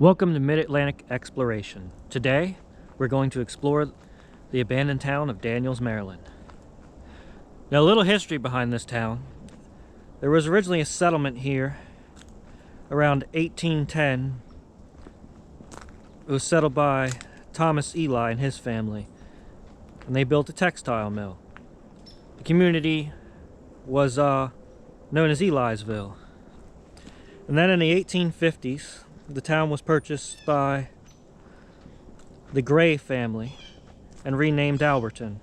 Welcome to Mid-Atlantic Exploration. Today, we're going to explore the abandoned town of Daniels, Maryland. Now, a little history behind this town. There was originally a settlement here around 1810. It was settled by Thomas Ely and his family, and they built a textile mill. The community was known as Elysville. And then in the 1850s, the town was purchased by the Gray family and renamed Alberton.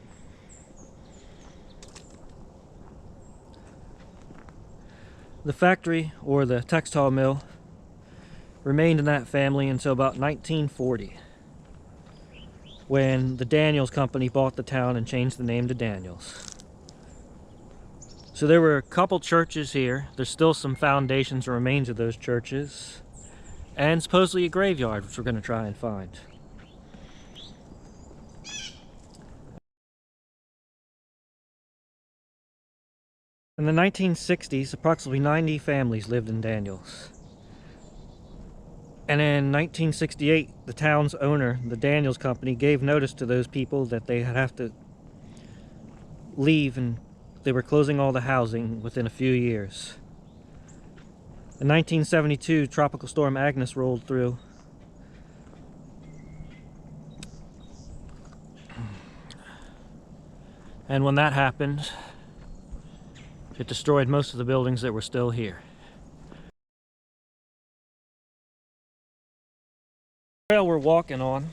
The factory, or the textile mill, remained in that family until about 1940, when the Daniels Company bought the town and changed the name to Daniels. So there were a couple churches here. There's still some foundations and remains of those churches, and supposedly a graveyard, which we're going to try and find. In the 1960s, approximately 90 families lived in Daniels. And in 1968, the town's owner, the Daniels Company, gave notice to those people that they would have to leave, and they were closing all the housing within a few years. In 1972, Tropical Storm Agnes rolled through. And when that happened, it destroyed most of the buildings that were still here. The trail we're walking on,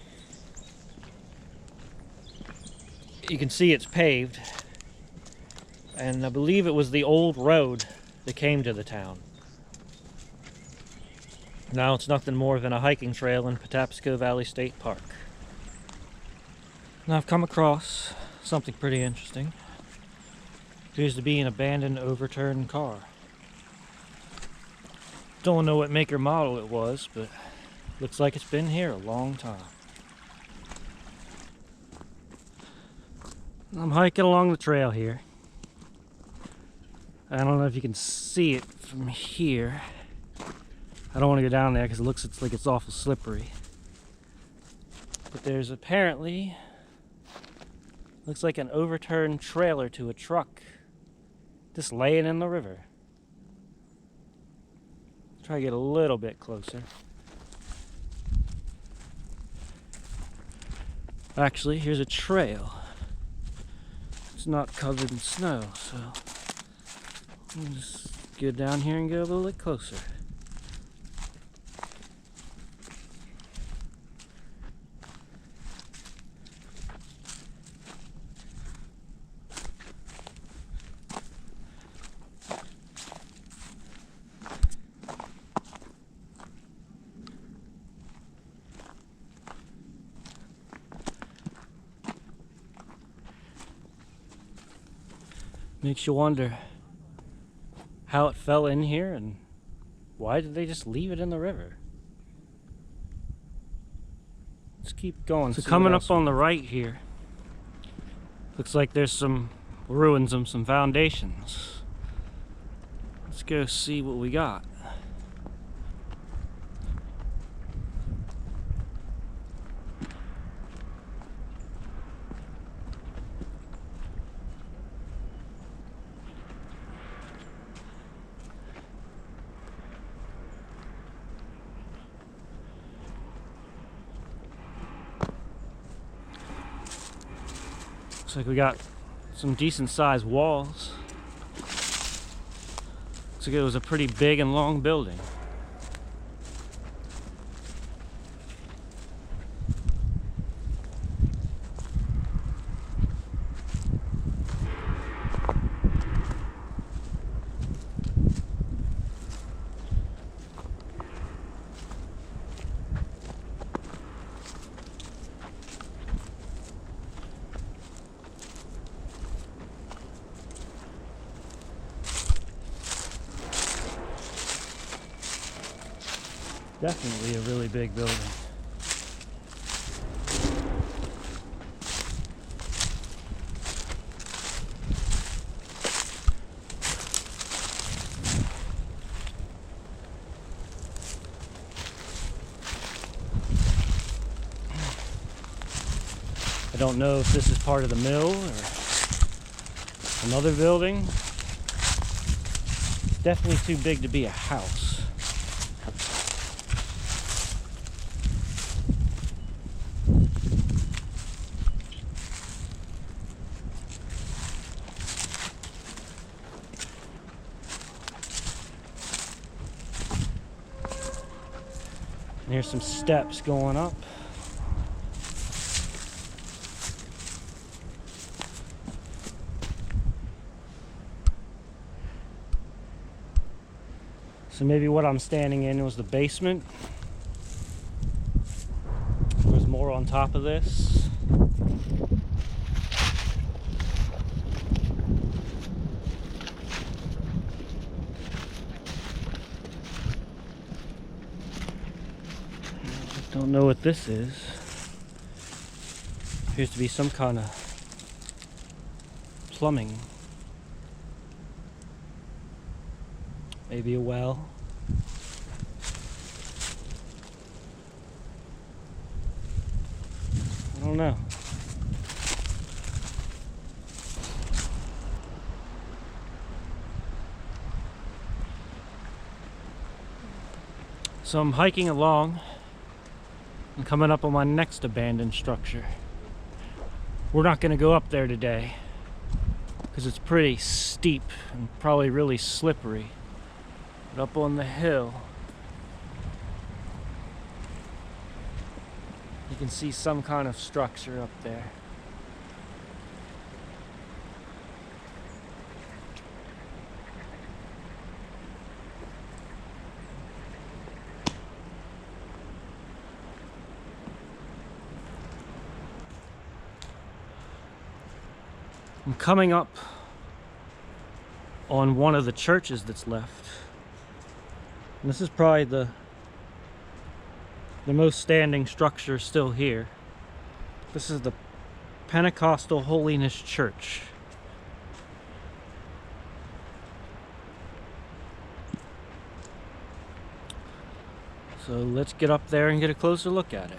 you can see it's paved, and I believe it was the old road that came to the town. Now it's nothing more than a hiking trail in Patapsco Valley State Park. Now I've come across something pretty interesting. It appears to be an abandoned, overturned car. Don't know what make or model it was, but looks like it's been here a long time. I'm hiking along the trail here. I don't know if you can see it from here. I don't want to go down there because it looks like it's awful slippery. But there's apparently, looks like an overturned trailer to a truck just laying in the river. Try to get a little bit closer. Actually, here's a trail. It's not covered in snow, so I'll just go down here and go a little bit closer. Makes you wonder how it fell in here and why did they just leave it in the river? Let's keep going. So coming up on the right here, looks like there's some ruins and some foundations. Let's go see what we got. Looks like we got some decent sized walls. Looks like it was a pretty big and long building. Definitely a really big building. don't know if this is part of the mill or another building. It's definitely too big to be a house. And here's some steps going up. So maybe what I'm standing in was the basement. There's more on top of this. Don't know what this is. Appears to be some kind of plumbing. Maybe a well. I don't know. So I'm hiking along and coming up on my next abandoned structure. We're not going to go up there today because it's pretty steep and probably really slippery. But up on the hill, you can see some kind of structure up there. I'm coming up on one of the churches that's left. And this is probably the most standing structure still here. This is the Pentecostal Holiness Church. So let's get up there and get a closer look at it.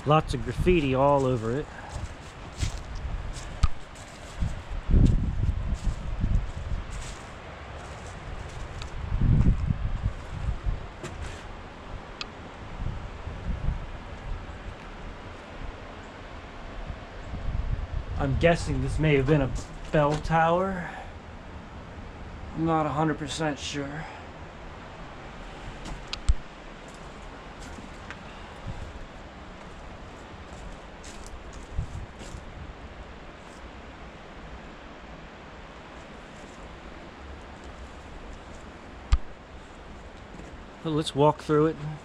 Lots of graffiti all over it. I'm guessing this may have been a bell tower. I'm not 100% sure. But let's walk through it and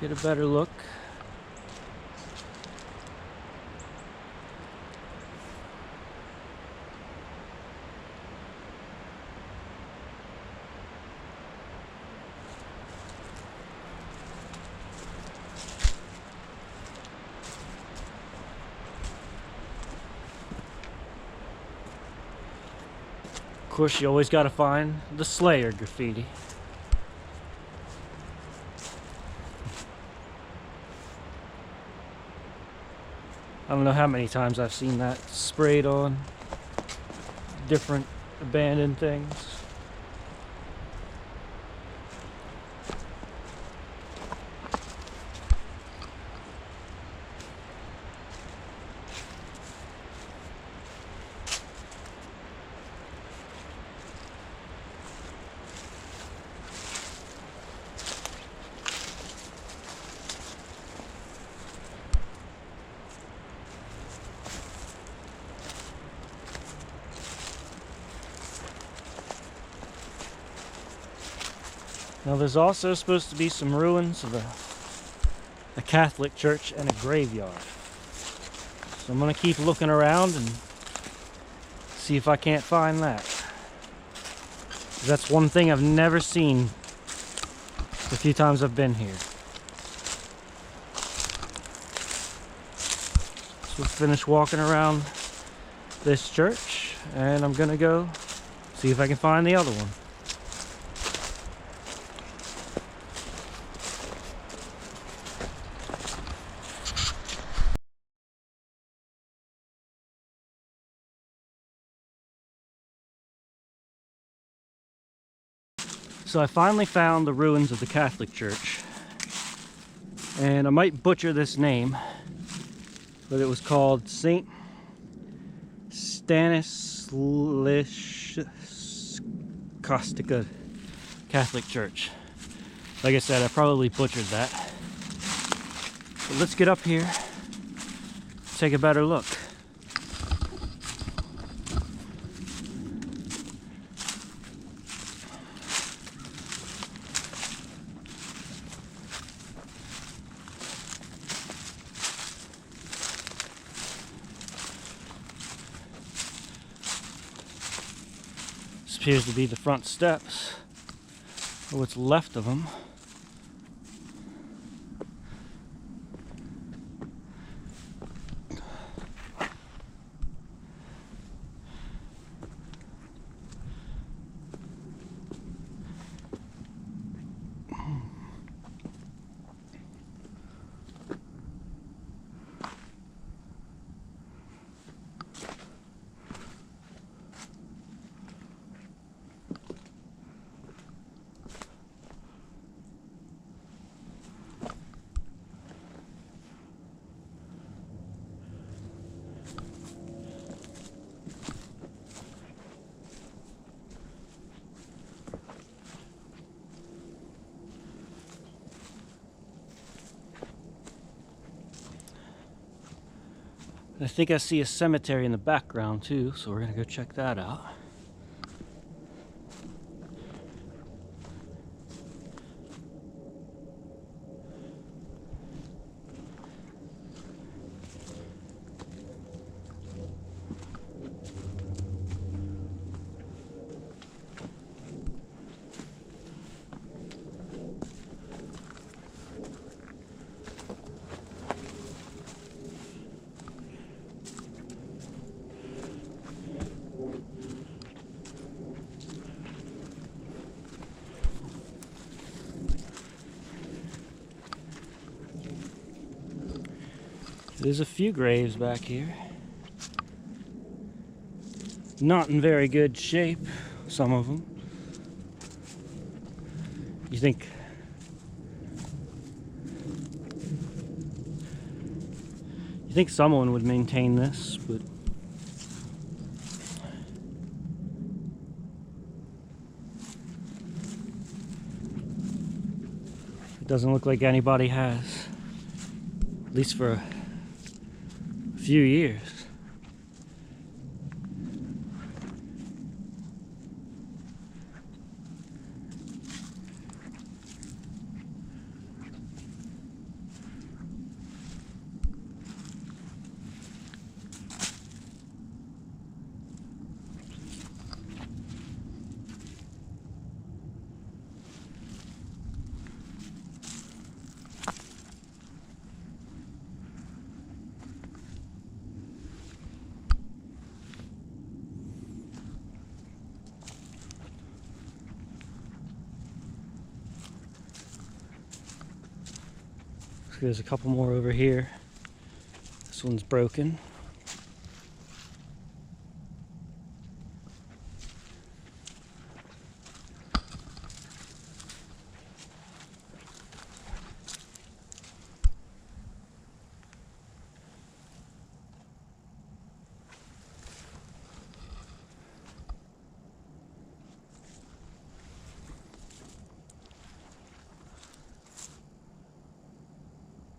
get a better look. Of course, you always got to find the Slayer graffiti. I don't know how many times I've seen that sprayed on different abandoned things. Now there's also supposed to be some ruins of a Catholic church and a graveyard. So I'm gonna keep looking around and see if I can't find that. That's one thing I've never seen the few times I've been here. So we'll finish walking around this church and I'm gonna go see if I can find the other one. So I finally found the ruins of the Catholic Church, and I might butcher this name, but it was called St. Stanislas Kostka Catholic Church. Like I said, I probably butchered that. But let's get up here, take a better look. This appears to be the front steps, or what's left of them. I think I see a cemetery in the background too, so we're gonna go check that out. There's a few graves back here. Not in very good shape, some of them. You think someone would maintain this, but it doesn't look like anybody has, at least for a few years. There's a couple more over here. This one's broken.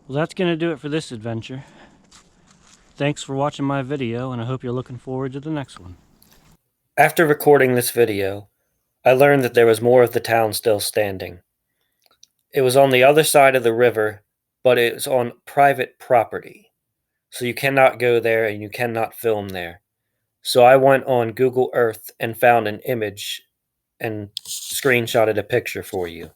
Well, that's going to do it for this adventure. Thanks for watching my video, and I hope you're looking forward to the next one. After recording this video, I learned that there was more of the town still standing. It was on the other side of the river, but it's on private property. So you cannot go there and you cannot film there. So I went on Google Earth and found an image and screenshotted a picture for you.